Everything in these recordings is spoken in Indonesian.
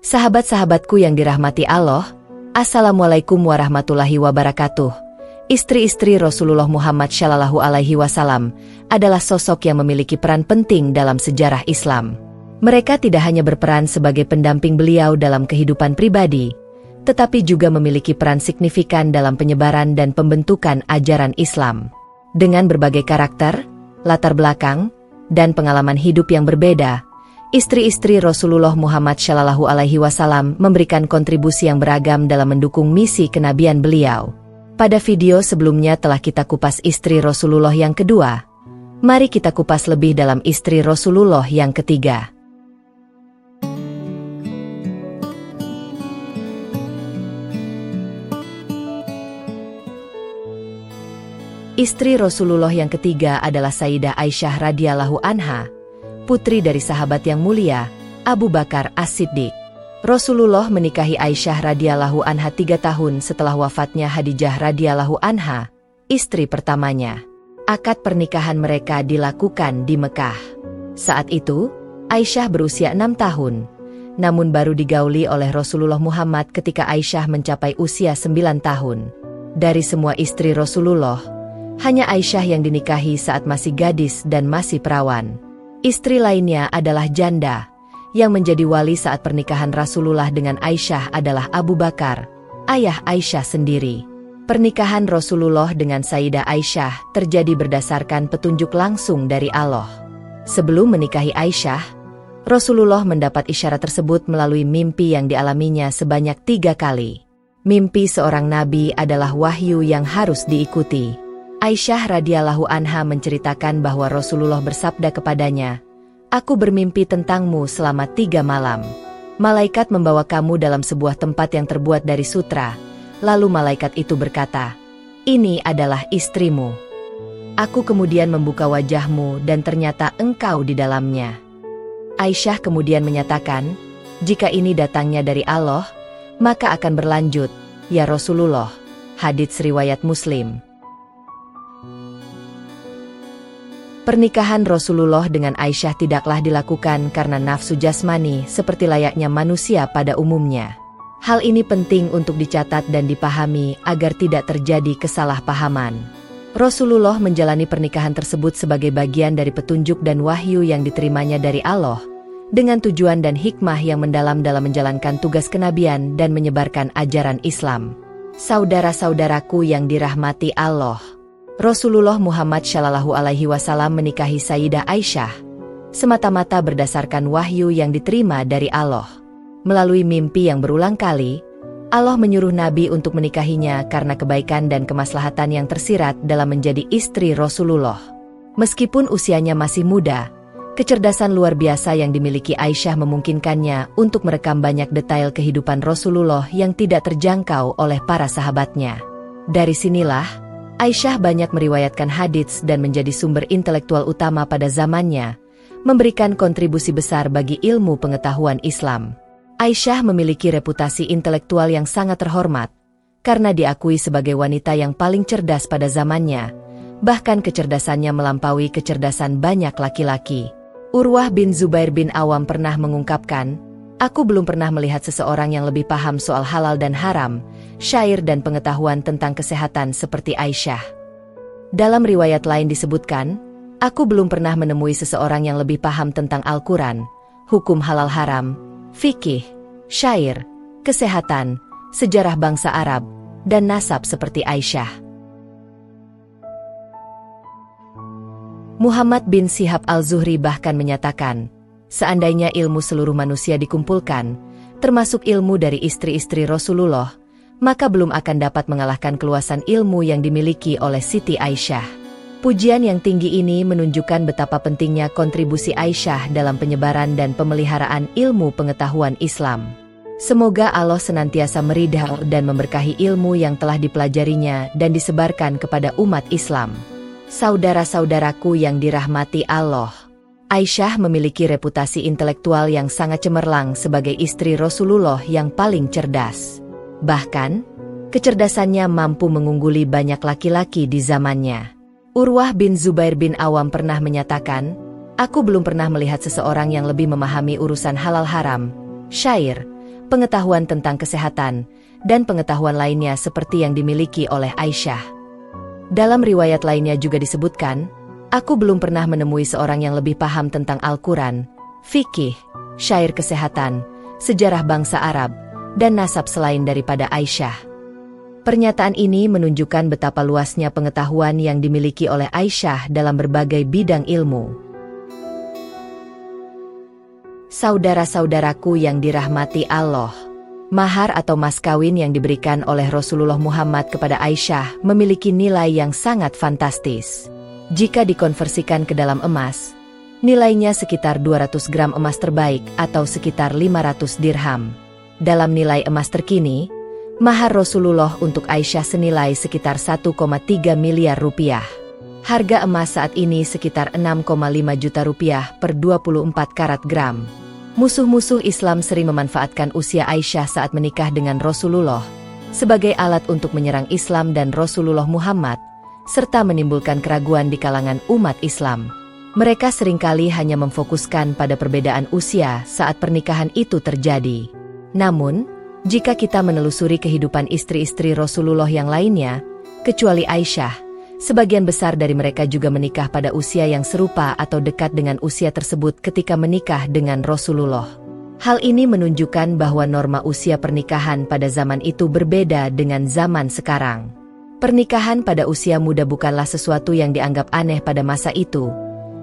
Sahabat-sahabatku yang dirahmati Allah, Assalamualaikum warahmatullahi wabarakatuh. Istri-istri Rasulullah Muhammad Shallallahu Alaihi Wasallam adalah sosok yang memiliki peran penting dalam sejarah Islam. Mereka tidak hanya berperan sebagai pendamping beliau dalam kehidupan pribadi, tetapi juga memiliki peran signifikan dalam penyebaran dan pembentukan ajaran Islam. Dengan berbagai karakter, latar belakang, dan pengalaman hidup yang berbeda, istri-istri Rasulullah Muhammad Shallallahu Alaihi Wasallam memberikan kontribusi yang beragam dalam mendukung misi kenabian beliau. Pada video sebelumnya telah kita kupas istri Rasulullah yang kedua. Mari kita kupas lebih dalam istri Rasulullah yang ketiga. Istri Rasulullah yang ketiga adalah Sayyidah Aisyah radhiyallahu anha, putri dari sahabat yang mulia, Abu Bakar As-Siddiq. Rasulullah menikahi Aisyah radhiyallahu anha 3 tahun setelah wafatnya Khadijah radhiyallahu anha, istri pertamanya. Akad pernikahan mereka dilakukan di Mekah. Saat itu, Aisyah berusia 6 tahun, namun baru digauli oleh Rasulullah Muhammad ketika Aisyah mencapai usia 9 tahun. Dari semua istri Rasulullah, hanya Aisyah yang dinikahi saat masih gadis dan masih perawan. Istri lainnya adalah janda. Yang menjadi wali saat pernikahan Rasulullah dengan Aisyah adalah Abu Bakar, ayah Aisyah sendiri. Pernikahan Rasulullah dengan Sayyidah Aisyah terjadi berdasarkan petunjuk langsung dari Allah. Sebelum menikahi Aisyah, Rasulullah mendapat isyarat tersebut melalui mimpi yang dialaminya sebanyak 3 kali. Mimpi seorang nabi adalah wahyu yang harus diikuti. Aisyah radhiyallahu anha menceritakan bahwa Rasulullah bersabda kepadanya, "Aku bermimpi tentangmu selama 3 malam. Malaikat membawa kamu dalam sebuah tempat yang terbuat dari sutra. Lalu malaikat itu berkata, 'Ini adalah istrimu.' Aku kemudian membuka wajahmu dan ternyata engkau di dalamnya." Aisyah kemudian menyatakan, "Jika ini datangnya dari Allah, maka akan berlanjut, ya Rasulullah." Hadits riwayat Muslim. Pernikahan Rasulullah dengan Aisyah tidaklah dilakukan karena nafsu jasmani seperti layaknya manusia pada umumnya. Hal ini penting untuk dicatat dan dipahami agar tidak terjadi kesalahpahaman. Rasulullah menjalani pernikahan tersebut sebagai bagian dari petunjuk dan wahyu yang diterimanya dari Allah, dengan tujuan dan hikmah yang mendalam dalam menjalankan tugas kenabian dan menyebarkan ajaran Islam. Saudara-saudaraku yang dirahmati Allah, Rasulullah Muhammad Shallallahu Alaihi Wasallam menikahi Sayyidah Aisyah semata-mata berdasarkan wahyu yang diterima dari Allah. Melalui mimpi yang berulang kali, Allah menyuruh Nabi untuk menikahinya karena kebaikan dan kemaslahatan yang tersirat dalam menjadi istri Rasulullah. Meskipun usianya masih muda, kecerdasan luar biasa yang dimiliki Aisyah memungkinkannya untuk merekam banyak detail kehidupan Rasulullah yang tidak terjangkau oleh para sahabatnya. Dari sinilah, Aisyah banyak meriwayatkan hadits dan menjadi sumber intelektual utama pada zamannya, memberikan kontribusi besar bagi ilmu pengetahuan Islam. Aisyah memiliki reputasi intelektual yang sangat terhormat, karena diakui sebagai wanita yang paling cerdas pada zamannya, bahkan kecerdasannya melampaui kecerdasan banyak laki-laki. Urwah bin Zubair bin Awam pernah mengungkapkan, "Aku belum pernah melihat seseorang yang lebih paham soal halal dan haram, syair dan pengetahuan tentang kesehatan seperti Aisyah." Dalam riwayat lain disebutkan, "Aku belum pernah menemui seseorang yang lebih paham tentang Al-Quran, hukum halal haram, fikih, syair, kesehatan, sejarah bangsa Arab, dan nasab seperti Aisyah." Muhammad bin Syihab al-Zuhri bahkan menyatakan, seandainya ilmu seluruh manusia dikumpulkan, termasuk ilmu dari istri-istri Rasulullah, maka belum akan dapat mengalahkan keluasan ilmu yang dimiliki oleh Siti Aisyah. Pujian yang tinggi ini menunjukkan betapa pentingnya kontribusi Aisyah dalam penyebaran dan pemeliharaan ilmu pengetahuan Islam. Semoga Allah senantiasa meridha dan memberkahi ilmu yang telah dipelajarinya dan disebarkan kepada umat Islam. Saudara-saudaraku yang dirahmati Allah, Aisyah memiliki reputasi intelektual yang sangat cemerlang sebagai istri Rasulullah yang paling cerdas. Bahkan, kecerdasannya mampu mengungguli banyak laki-laki di zamannya. Urwah bin Zubair bin Awam pernah menyatakan, "Aku belum pernah melihat seseorang yang lebih memahami urusan halal haram, syair, pengetahuan tentang kesehatan, dan pengetahuan lainnya seperti yang dimiliki oleh Aisyah. Dalam riwayat lainnya juga disebutkan, aku belum pernah menemui seorang yang lebih paham tentang Al-Quran, fikih, syair kesehatan, sejarah bangsa Arab, dan nasab selain daripada Aisyah. Pernyataan ini menunjukkan betapa luasnya pengetahuan yang dimiliki oleh Aisyah dalam berbagai bidang ilmu. Saudara-saudaraku yang dirahmati Allah, mahar atau mas kawin yang diberikan oleh Rasulullah Muhammad kepada Aisyah memiliki nilai yang sangat fantastis. Jika dikonversikan ke dalam emas, nilainya sekitar 200 gram emas terbaik atau sekitar 500 dirham. Dalam nilai emas terkini, mahar Rasulullah untuk Aisyah senilai sekitar 1,3 miliar rupiah. Harga emas saat ini sekitar 6,5 juta rupiah per 24 karat gram. Musuh-musuh Islam sering memanfaatkan usia Aisyah saat menikah dengan Rasulullah sebagai alat untuk menyerang Islam dan Rasulullah Muhammad, serta menimbulkan keraguan di kalangan umat Islam. Mereka seringkali hanya memfokuskan pada perbedaan usia saat pernikahan itu terjadi. Namun, jika kita menelusuri kehidupan istri-istri Rasulullah yang lainnya, kecuali Aisyah, sebagian besar dari mereka juga menikah pada usia yang serupa atau dekat dengan usia tersebut ketika menikah dengan Rasulullah. Hal ini menunjukkan bahwa norma usia pernikahan pada zaman itu berbeda dengan zaman sekarang. Pernikahan pada usia muda bukanlah sesuatu yang dianggap aneh pada masa itu,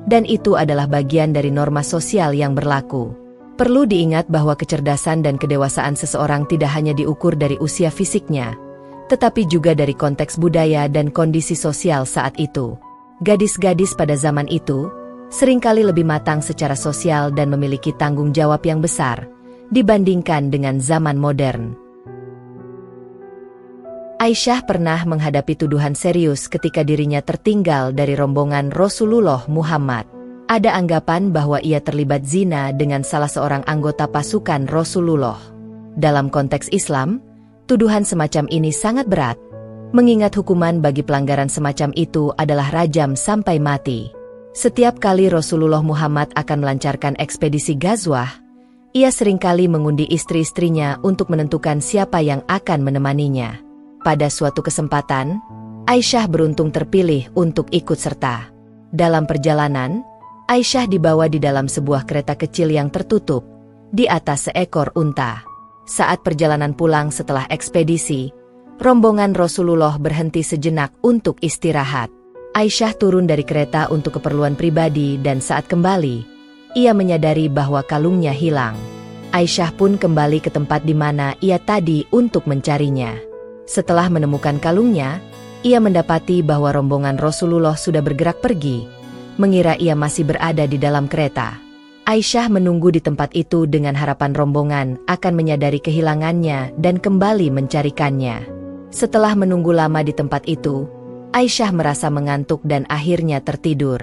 dan itu adalah bagian dari norma sosial yang berlaku. Perlu diingat bahwa kecerdasan dan kedewasaan seseorang tidak hanya diukur dari usia fisiknya, tetapi juga dari konteks budaya dan kondisi sosial saat itu. Gadis-gadis pada zaman itu seringkali lebih matang secara sosial dan memiliki tanggung jawab yang besar dibandingkan dengan zaman modern. Aisyah pernah menghadapi tuduhan serius ketika dirinya tertinggal dari rombongan Rasulullah Muhammad. Ada anggapan bahwa ia terlibat zina dengan salah seorang anggota pasukan Rasulullah. Dalam konteks Islam, tuduhan semacam ini sangat berat, mengingat hukuman bagi pelanggaran semacam itu adalah rajam sampai mati. Setiap kali Rasulullah Muhammad akan melancarkan ekspedisi Ghazwah, ia seringkali mengundi istri-istrinya untuk menentukan siapa yang akan menemaninya. Pada suatu kesempatan, Aisyah beruntung terpilih untuk ikut serta. Dalam perjalanan, Aisyah dibawa di dalam sebuah kereta kecil yang tertutup, di atas seekor unta. Saat perjalanan pulang setelah ekspedisi, rombongan Rasulullah berhenti sejenak untuk istirahat. Aisyah turun dari kereta untuk keperluan pribadi dan saat kembali, ia menyadari bahwa kalungnya hilang. Aisyah pun kembali ke tempat di mana ia tadi untuk mencarinya. Setelah menemukan kalungnya, ia mendapati bahwa rombongan Rasulullah sudah bergerak pergi, mengira ia masih berada di dalam kereta. Aisyah menunggu di tempat itu dengan harapan rombongan akan menyadari kehilangannya dan kembali mencarikannya. Setelah menunggu lama di tempat itu, Aisyah merasa mengantuk dan akhirnya tertidur.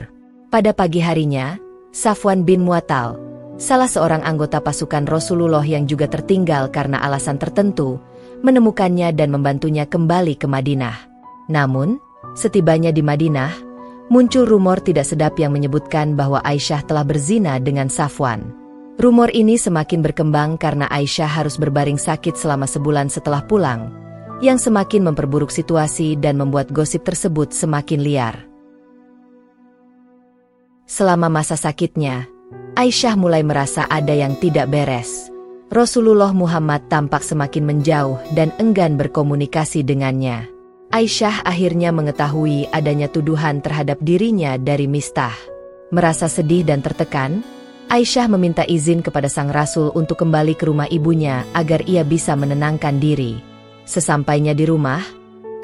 Pada pagi harinya, Safwan bin Mu'attal, salah seorang anggota pasukan Rasulullah yang juga tertinggal karena alasan tertentu, menemukannya dan membantunya kembali ke Madinah. Namun, setibanya di Madinah, muncul rumor tidak sedap yang menyebutkan bahwa Aisyah telah berzina dengan Safwan. Rumor ini semakin berkembang karena Aisyah harus berbaring sakit selama sebulan setelah pulang, yang semakin memperburuk situasi dan membuat gosip tersebut semakin liar. Selama masa sakitnya, Aisyah mulai merasa ada yang tidak beres. Rasulullah Muhammad tampak semakin menjauh dan enggan berkomunikasi dengannya. Aisyah akhirnya mengetahui adanya tuduhan terhadap dirinya dari Mistah. Merasa sedih dan tertekan, Aisyah meminta izin kepada sang Rasul untuk kembali ke rumah ibunya agar ia bisa menenangkan diri. Sesampainya di rumah,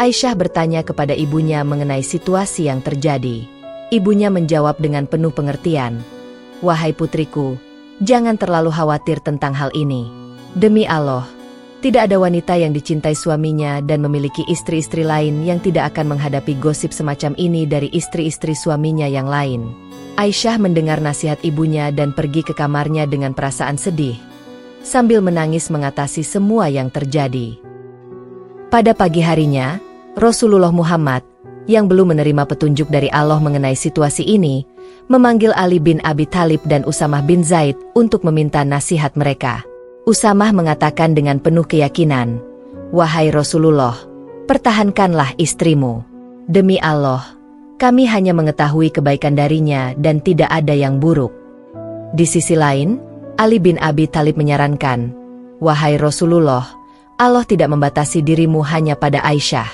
Aisyah bertanya kepada ibunya mengenai situasi yang terjadi. Ibunya menjawab dengan penuh pengertian, "Wahai putriku, jangan terlalu khawatir tentang hal ini. Demi Allah, tidak ada wanita yang dicintai suaminya dan memiliki istri-istri lain yang tidak akan menghadapi gosip semacam ini dari istri-istri suaminya yang lain." Aisyah mendengar nasihat ibunya dan pergi ke kamarnya dengan perasaan sedih, sambil menangis mengatasi semua yang terjadi. Pada pagi harinya, Rasulullah Muhammad, yang belum menerima petunjuk dari Allah mengenai situasi ini, memanggil Ali bin Abi Thalib dan Usamah bin Zaid untuk meminta nasihat mereka. Usamah mengatakan dengan penuh keyakinan, "Wahai Rasulullah, pertahankanlah istrimu. Demi Allah, kami hanya mengetahui kebaikan darinya dan tidak ada yang buruk." Di sisi lain, Ali bin Abi Thalib menyarankan, "Wahai Rasulullah, Allah tidak membatasi dirimu hanya pada Aisyah.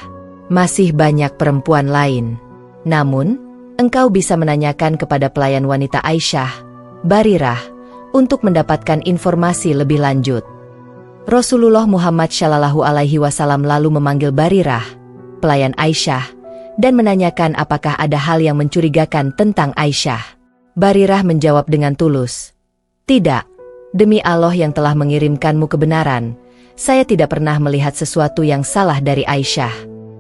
Masih banyak perempuan lain. Namun, engkau bisa menanyakan kepada pelayan wanita Aisyah, Barirah, untuk mendapatkan informasi lebih lanjut." Rasulullah Muhammad Shallallahu Alaihi Wasallam lalu memanggil Barirah, pelayan Aisyah, dan menanyakan apakah ada hal yang mencurigakan tentang Aisyah. Barirah menjawab dengan tulus, "Tidak, demi Allah yang telah mengirimkanmu kebenaran, saya tidak pernah melihat sesuatu yang salah dari Aisyah.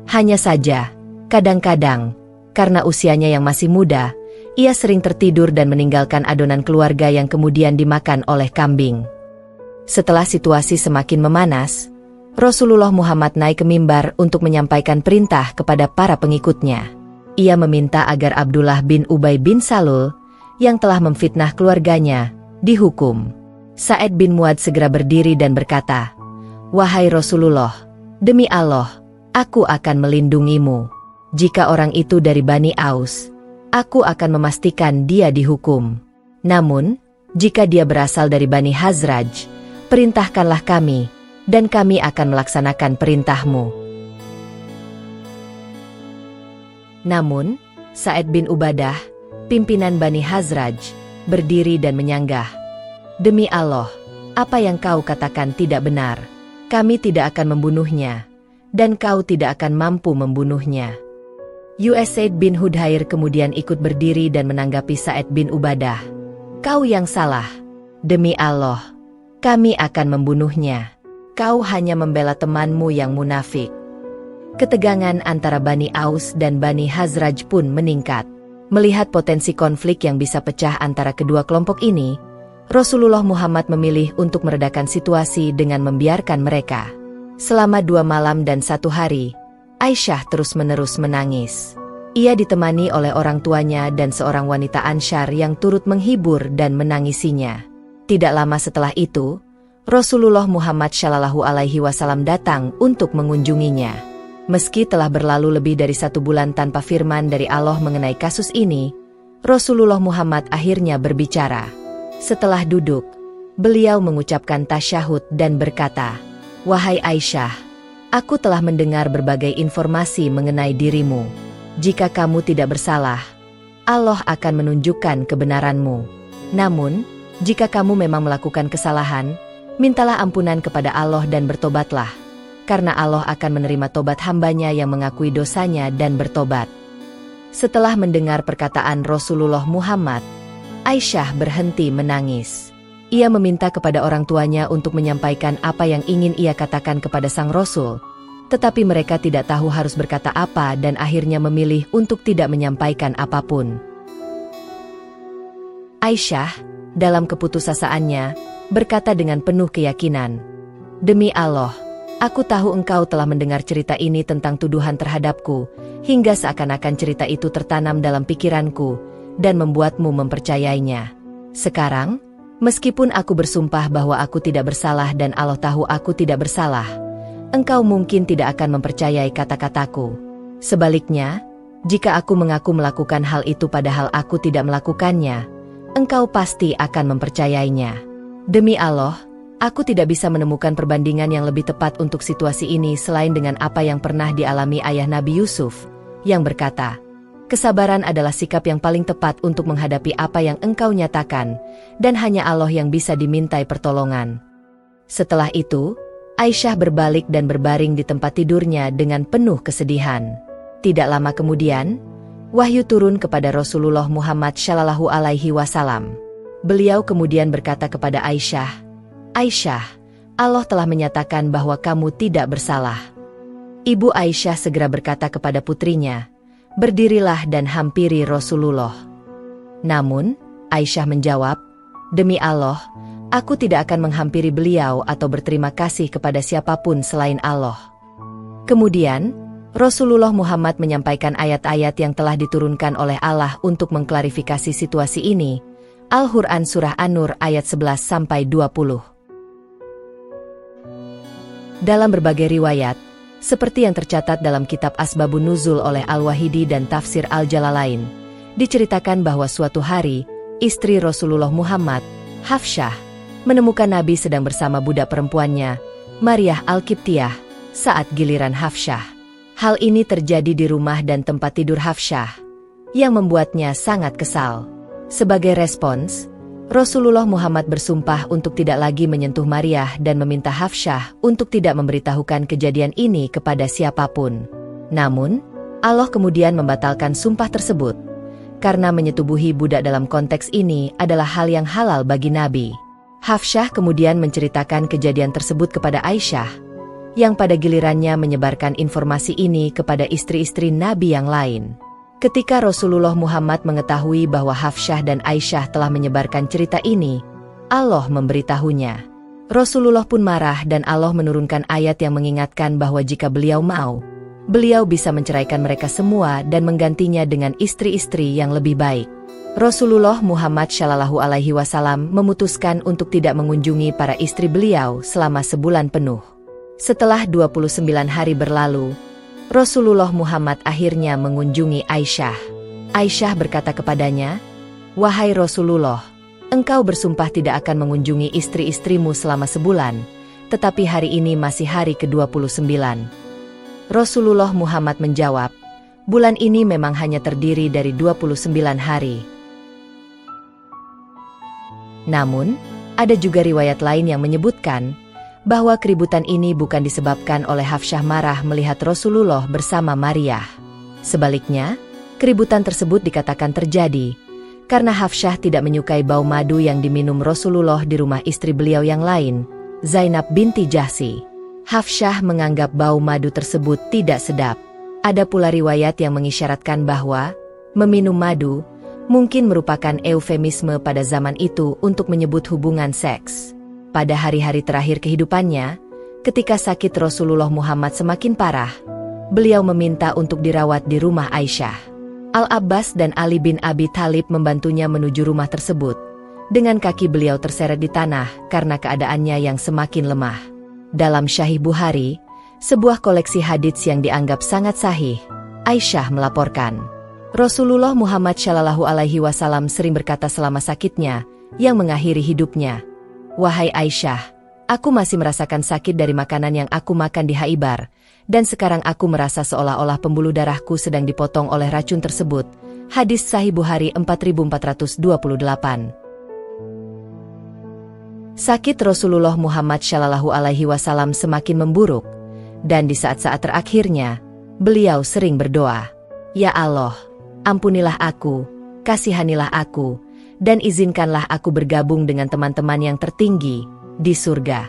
Hanya saja, kadang-kadang, karena usianya yang masih muda, ia sering tertidur dan meninggalkan adonan keluarga yang kemudian dimakan oleh kambing." Setelah situasi semakin memanas, Rasulullah Muhammad naik ke mimbar untuk menyampaikan perintah kepada para pengikutnya. Ia meminta agar Abdullah bin Ubay bin Salul, yang telah memfitnah keluarganya, dihukum. Sa'id bin Mu'adz segera berdiri dan berkata, "Wahai Rasulullah, demi Allah, aku akan melindungimu. Jika orang itu dari Bani Aus, aku akan memastikan dia dihukum. Namun, jika dia berasal dari Bani Hazraj, perintahkanlah kami, dan kami akan melaksanakan perintahmu." Namun, Sa'id bin Ubadah, pimpinan Bani Hazraj, berdiri dan menyanggah, "Demi Allah, apa yang kau katakan tidak benar. Kami tidak akan membunuhnya, dan kau tidak akan mampu membunuhnya." Usaid bin Hudhair kemudian ikut berdiri dan menanggapi Sa'id bin Ubadah, "Kau yang salah. Demi Allah, kami akan membunuhnya. Kau hanya membela temanmu yang munafik." Ketegangan antara Bani Aus dan Bani Hazraj pun meningkat. Melihat potensi konflik yang bisa pecah antara kedua kelompok ini, Rasulullah Muhammad memilih untuk meredakan situasi dengan membiarkan mereka. Selama 2 malam dan 1 hari, Aisyah terus-menerus menangis. Ia ditemani oleh orang tuanya dan seorang wanita Ansyar yang turut menghibur dan menangisinya. Tidak lama setelah itu, Rasulullah Muhammad Shallallahu Alaihi Wasallam datang untuk mengunjunginya. Meski telah berlalu lebih dari 1 bulan tanpa firman dari Allah mengenai kasus ini, Rasulullah Muhammad akhirnya berbicara. Setelah duduk, beliau mengucapkan tasyahud dan berkata, "Wahai Aisyah, aku telah mendengar berbagai informasi mengenai dirimu. Jika kamu tidak bersalah, Allah akan menunjukkan kebenaranmu. Namun, jika kamu memang melakukan kesalahan, mintalah ampunan kepada Allah dan bertobatlah, karena Allah akan menerima tobat hambanya yang mengakui dosanya dan bertobat." Setelah mendengar perkataan Rasulullah Muhammad, Aisyah berhenti menangis. Ia meminta kepada orang tuanya untuk menyampaikan apa yang ingin ia katakan kepada sang Rasul, tetapi mereka tidak tahu harus berkata apa dan akhirnya memilih untuk tidak menyampaikan apapun. Aisyah, dalam keputusasaannya, berkata dengan penuh keyakinan, "Demi Allah, aku tahu engkau telah mendengar cerita ini tentang tuduhan terhadapku, hingga seakan-akan cerita itu tertanam dalam pikiranku, dan membuatmu mempercayainya. Sekarang, meskipun aku bersumpah bahwa aku tidak bersalah dan Allah tahu aku tidak bersalah, engkau mungkin tidak akan mempercayai kata-kataku. Sebaliknya, jika aku mengaku melakukan hal itu padahal aku tidak melakukannya, engkau pasti akan mempercayainya. Demi Allah, aku tidak bisa menemukan perbandingan yang lebih tepat untuk situasi ini selain dengan apa yang pernah dialami ayah Nabi Yusuf, yang berkata, 'Kesabaran adalah sikap yang paling tepat untuk menghadapi apa yang engkau nyatakan, dan hanya Allah yang bisa dimintai pertolongan.' Setelah itu, Aisyah berbalik dan berbaring di tempat tidurnya dengan penuh kesedihan. Tidak lama kemudian, wahyu turun kepada Rasulullah Muhammad Shallallahu Alaihi Wasallam. Beliau kemudian berkata kepada Aisyah, "Aisyah, Allah telah menyatakan bahwa kamu tidak bersalah." Ibu Aisyah segera berkata kepada putrinya, "Berdirilah dan hampiri Rasulullah." Namun, Aisyah menjawab, "Demi Allah, aku tidak akan menghampiri beliau atau berterima kasih kepada siapapun selain Allah." Kemudian, Rasulullah Muhammad menyampaikan ayat-ayat yang telah diturunkan oleh Allah untuk mengklarifikasi situasi ini. Al-Quran Surah An-Nur ayat 11-20. Dalam berbagai riwayat, seperti yang tercatat dalam kitab Asbabun Nuzul oleh Al-Wahidi dan Tafsir Al-Jalalain, diceritakan bahwa suatu hari, istri Rasulullah Muhammad, Hafsyah, menemukan Nabi sedang bersama budak perempuannya, Maryah Al-Qibtiyah, saat giliran Hafsyah. Hal ini terjadi di rumah dan tempat tidur Hafsyah, yang membuatnya sangat kesal. Sebagai respons, Rasulullah Muhammad bersumpah untuk tidak lagi menyentuh Maryah dan meminta Hafsyah untuk tidak memberitahukan kejadian ini kepada siapapun. Namun, Allah kemudian membatalkan sumpah tersebut, karena menyetubuhi budak dalam konteks ini adalah hal yang halal bagi Nabi. Hafsyah kemudian menceritakan kejadian tersebut kepada Aisyah, yang pada gilirannya menyebarkan informasi ini kepada istri-istri Nabi yang lain. Ketika Rasulullah Muhammad mengetahui bahwa Hafsyah dan Aisyah telah menyebarkan cerita ini, Allah memberitahunya. Rasulullah pun marah dan Allah menurunkan ayat yang mengingatkan bahwa jika beliau mau, beliau bisa menceraikan mereka semua dan menggantinya dengan istri-istri yang lebih baik. Rasulullah Muhammad SAW memutuskan untuk tidak mengunjungi para istri beliau selama sebulan penuh. Setelah 29 hari berlalu, Rasulullah Muhammad akhirnya mengunjungi Aisyah. Aisyah berkata kepadanya, "Wahai Rasulullah, engkau bersumpah tidak akan mengunjungi istri-istrimu selama sebulan, tetapi hari ini masih hari ke-29. Rasulullah Muhammad menjawab, "Bulan ini memang hanya terdiri dari 29 hari." Namun, ada juga riwayat lain yang menyebutkan bahwa keributan ini bukan disebabkan oleh Hafsyah marah melihat Rasulullah bersama Maryah. Sebaliknya, keributan tersebut dikatakan terjadi karena Hafsyah tidak menyukai bau madu yang diminum Rasulullah di rumah istri beliau yang lain, Zainab binti Jahsy. Hafsyah menganggap bau madu tersebut tidak sedap. Ada pula riwayat yang mengisyaratkan bahwa meminum madu mungkin merupakan eufemisme pada zaman itu untuk menyebut hubungan seks. Pada hari-hari terakhir kehidupannya, ketika sakit Rasulullah Muhammad semakin parah, beliau meminta untuk dirawat di rumah Aisyah. Al-Abbas dan Ali bin Abi Thalib membantunya menuju rumah tersebut, dengan kaki beliau terseret di tanah karena keadaannya yang semakin lemah. Dalam Sahih Bukhari, sebuah koleksi hadits yang dianggap sangat sahih, Aisyah melaporkan, Rasulullah Muhammad SAW sering berkata selama sakitnya, yang mengakhiri hidupnya, "Wahai Aisyah, aku masih merasakan sakit dari makanan yang aku makan di Khaibar, dan sekarang aku merasa seolah-olah pembuluh darahku sedang dipotong oleh racun tersebut." Hadis Sahih Bukhari 4428. Sakit Rasulullah Muhammad SAW semakin memburuk, dan di saat-saat terakhirnya, beliau sering berdoa, "Ya Allah, ampunilah aku, kasihanilah aku, dan izinkanlah aku bergabung dengan teman-teman yang tertinggi di surga."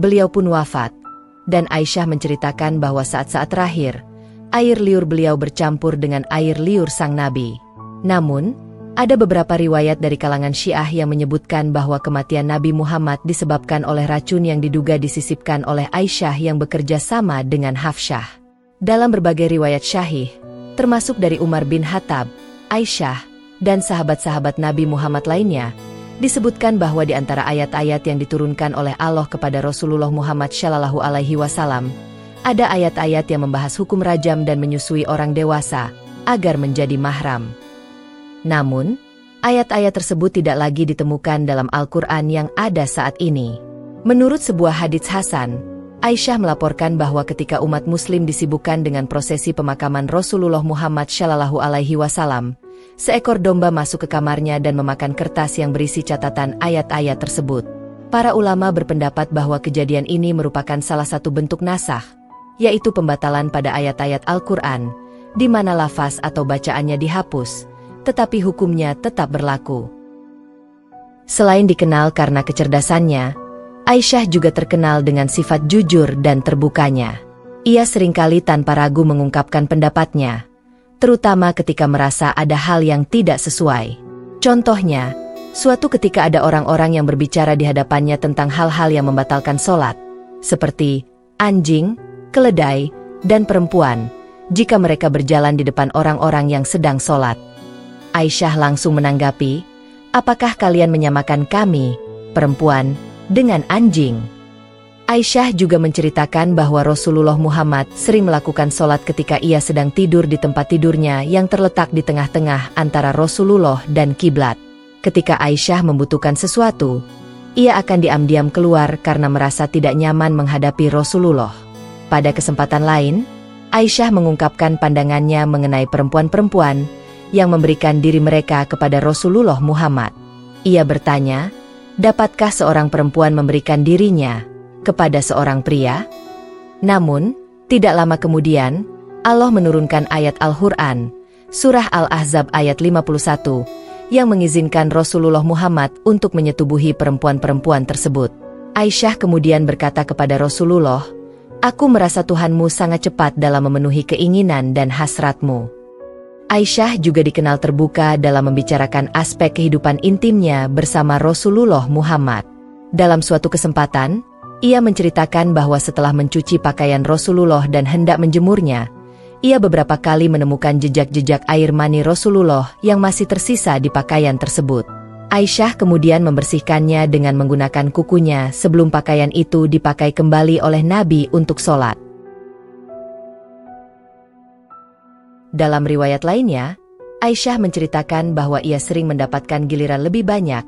Beliau pun wafat, dan Aisyah menceritakan bahwa saat-saat terakhir, air liur beliau bercampur dengan air liur sang Nabi. Namun, ada beberapa riwayat dari kalangan Syiah yang menyebutkan bahwa kematian Nabi Muhammad disebabkan oleh racun yang diduga disisipkan oleh Aisyah yang bekerja sama dengan Hafsyah. Dalam berbagai riwayat syahih, termasuk dari Umar bin Khattab, Aisyah, dan sahabat-sahabat Nabi Muhammad lainnya, disebutkan bahwa di antara ayat-ayat yang diturunkan oleh Allah kepada Rasulullah Muhammad SAW, ada ayat-ayat yang membahas hukum rajam dan menyusui orang dewasa, agar menjadi mahram. Namun, ayat-ayat tersebut tidak lagi ditemukan dalam Al-Quran yang ada saat ini. Menurut sebuah hadits Hasan, Aisyah melaporkan bahwa ketika umat muslim disibukkan dengan prosesi pemakaman Rasulullah Muhammad SAW, seekor domba masuk ke kamarnya dan memakan kertas yang berisi catatan ayat-ayat tersebut. Para ulama berpendapat bahwa kejadian ini merupakan salah satu bentuk nasakh, yaitu pembatalan pada ayat-ayat Al-Quran, di mana lafaz atau bacaannya dihapus, tetapi hukumnya tetap berlaku. Selain dikenal karena kecerdasannya, Aisyah juga terkenal dengan sifat jujur dan terbukanya. Ia seringkali tanpa ragu mengungkapkan pendapatnya, terutama ketika merasa ada hal yang tidak sesuai. Contohnya, suatu ketika ada orang-orang yang berbicara di hadapannya tentang hal-hal yang membatalkan sholat, seperti anjing, keledai, dan perempuan, jika mereka berjalan di depan orang-orang yang sedang sholat. Aisyah langsung menanggapi, "Apakah kalian menyamakan kami, perempuan, dengan anjing?" Aisyah juga menceritakan bahwa Rasulullah Muhammad sering melakukan sholat ketika ia sedang tidur di tempat tidurnya yang terletak di tengah-tengah antara Rasulullah dan kiblat. Ketika Aisyah membutuhkan sesuatu, ia akan diam-diam keluar karena merasa tidak nyaman menghadapi Rasulullah. Pada kesempatan lain, Aisyah mengungkapkan pandangannya mengenai perempuan-perempuan yang memberikan diri mereka kepada Rasulullah Muhammad. Ia bertanya, dapatkah seorang perempuan memberikan dirinya kepada seorang pria? Namun, tidak lama kemudian, Allah menurunkan ayat Al-Quran, Surah Al-Ahzab ayat 51, yang mengizinkan Rasulullah Muhammad untuk menyetubuhi perempuan-perempuan tersebut. Aisyah kemudian berkata kepada Rasulullah, "Aku merasa Tuhanmu sangat cepat dalam memenuhi keinginan dan hasratmu." Aisyah juga dikenal terbuka dalam membicarakan aspek kehidupan intimnya bersama Rasulullah Muhammad. Dalam suatu kesempatan, ia menceritakan bahwa setelah mencuci pakaian Rasulullah dan hendak menjemurnya, ia beberapa kali menemukan jejak-jejak air mani Rasulullah yang masih tersisa di pakaian tersebut. Aisyah kemudian membersihkannya dengan menggunakan kukunya sebelum pakaian itu dipakai kembali oleh Nabi untuk sholat. Dalam riwayat lainnya, Aisyah menceritakan bahwa ia sering mendapatkan giliran lebih banyak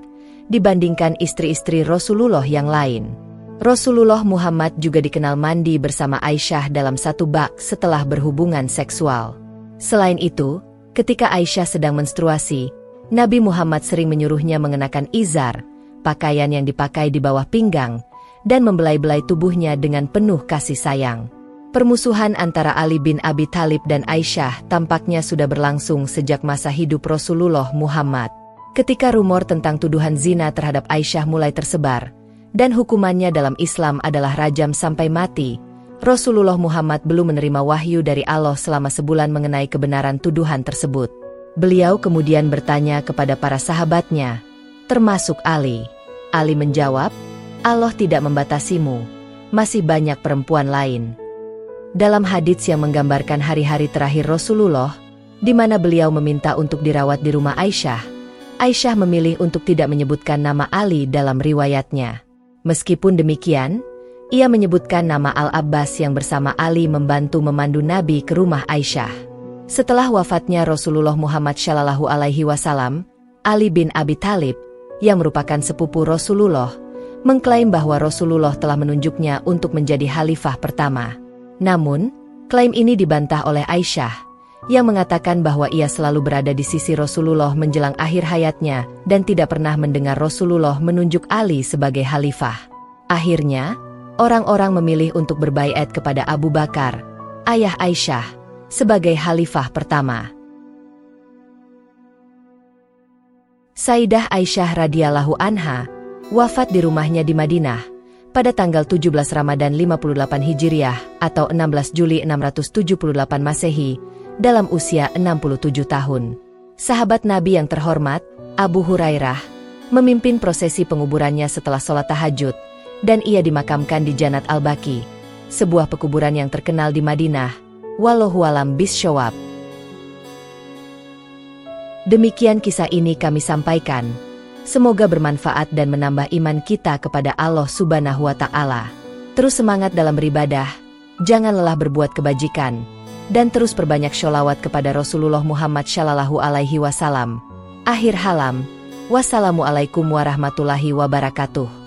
dibandingkan istri-istri Rasulullah yang lain. Rasulullah Muhammad juga dikenal mandi bersama Aisyah dalam satu bak setelah berhubungan seksual. Selain itu, ketika Aisyah sedang menstruasi, Nabi Muhammad sering menyuruhnya mengenakan izar, pakaian yang dipakai di bawah pinggang, dan membelai-belai tubuhnya dengan penuh kasih sayang. Permusuhan antara Ali bin Abi Thalib dan Aisyah tampaknya sudah berlangsung sejak masa hidup Rasulullah Muhammad. Ketika rumor tentang tuduhan zina terhadap Aisyah mulai tersebar, dan hukumannya dalam Islam adalah rajam sampai mati, Rasulullah Muhammad belum menerima wahyu dari Allah selama sebulan mengenai kebenaran tuduhan tersebut. Beliau kemudian bertanya kepada para sahabatnya, termasuk Ali. Ali menjawab, Allah tidak membatasimu, masih banyak perempuan lain. Dalam hadits yang menggambarkan hari-hari terakhir Rasulullah, di mana beliau meminta untuk dirawat di rumah Aisyah, Aisyah memilih untuk tidak menyebutkan nama Ali dalam riwayatnya. Meskipun demikian, ia menyebutkan nama Al-Abbas yang bersama Ali membantu memandu Nabi ke rumah Aisyah. Setelah wafatnya Rasulullah Muhammad Shallallahu Alaihi Wasallam, Ali bin Abi Thalib, yang merupakan sepupu Rasulullah, mengklaim bahwa Rasulullah telah menunjuknya untuk menjadi khalifah pertama. Namun, klaim ini dibantah oleh Aisyah, yang mengatakan bahwa ia selalu berada di sisi Rasulullah menjelang akhir hayatnya dan tidak pernah mendengar Rasulullah menunjuk Ali sebagai khalifah. Akhirnya, orang-orang memilih untuk berbaiat kepada Abu Bakar, ayah Aisyah, sebagai khalifah pertama. Sayyidah Aisyah radhiyallahu anha wafat di rumahnya di Madinah pada tanggal 17 Ramadan 58 Hijriah atau 16 Juli 678 Masehi, dalam usia 67 tahun. Sahabat Nabi yang terhormat, Abu Hurairah, memimpin prosesi penguburannya setelah sholat tahajud, dan ia dimakamkan di Jannat Al-Baqi, sebuah pekuburan yang terkenal di Madinah. Wallahu a'lam bishawab. Demikian kisah ini kami sampaikan. Semoga bermanfaat dan menambah iman kita kepada Allah Subhanahu wa Ta'ala. Terus semangat dalam beribadah, jangan lelah berbuat kebajikan, dan terus perbanyak sholawat kepada Rasulullah Muhammad Shallallahu Alaihi Wasallam. Akhir halam, wassalamualaikum warahmatullahi wabarakatuh.